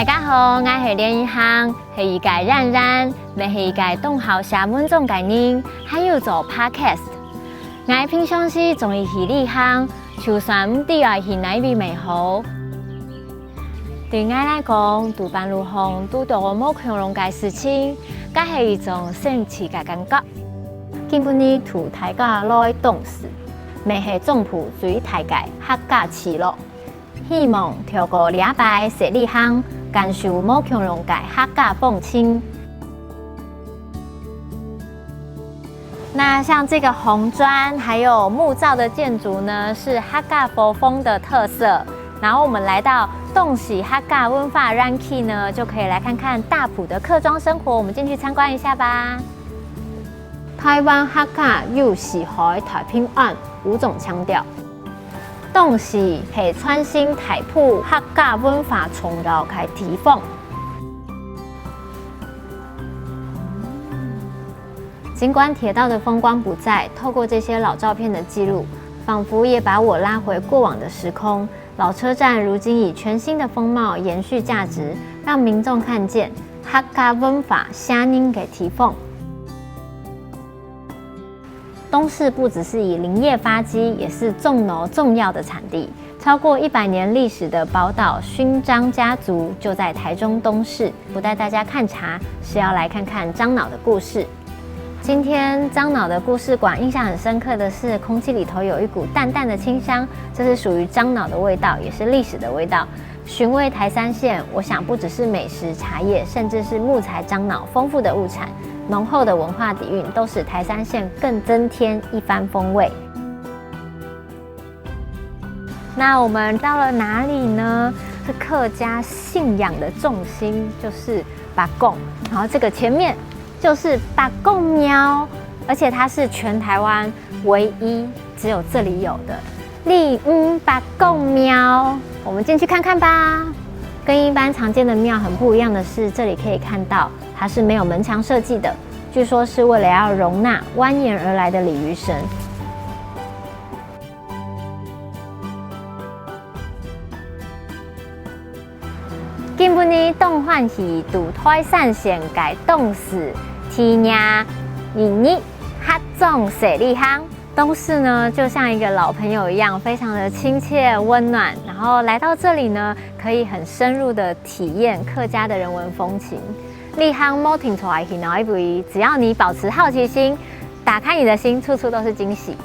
家好，我是连一航，是一个冉冉，也是一个动好下文种的人，还有做 podcast。我平常时总是去旅行，就算唔知外去哪里美好。对我来讲，读班路行拄到冇恐龙嘅事情，佮是一种神奇嘅感觉。今晡日图大家来动事，未系总铺水大概客家起落。希望透过礼拜设立行，感受冇恐龙嘅客家风情。那像这个红砖还有木造的建筑呢，是客家佛风的特色。然后我们来到洞喜客家文化园区呢，就可以来看看大埔的客庄生活。我们进去参观一下吧。台湾客家有四海太平安5种腔调。洞喜是创新大埔客家文化重要的地方。尽管铁道的风光不再，透过这些老照片的记录，仿佛也把我拉回过往的时空。老车站如今以全新的风貌延续价值，让民众看见客家文化声音的地方。东市不只是以林业发迹，也是种农重要的产地。超过100年历史的宝岛勋章家族就在台中东市。不带大家看茶，是要来看看樟脑的故事。今天樟脑的故事馆印象很深刻的是，空气里头有一股淡淡的清香，这是属于樟脑的味道，也是历史的味道。寻味台三线，我想不只是美食、茶叶，甚至是木材、樟脑丰富的物产。浓厚的文化底蕴都使台三线更增添一番风味。那我们到了哪里呢？是客家信仰的重心，就是八贡。然后这个前面就是八贡庙，而且它是全台湾唯一只有这里有的立八贡庙。我们进去看看吧。跟一般常见的庙很不一样的是，这里可以看到它是没有门墙设计的，据说是为了要容纳蜿蜒而来的鲤鱼神。今晡日动欢喜拄台三线改动市天涯日客庄设立行。东市呢，就像一个老朋友一样，非常的亲切温暖。然后来到这里呢，可以很深入的体验客家的人文风情。立行冇停出来去哪一步，只要你保持好奇心，打开你的心，处处都是惊喜。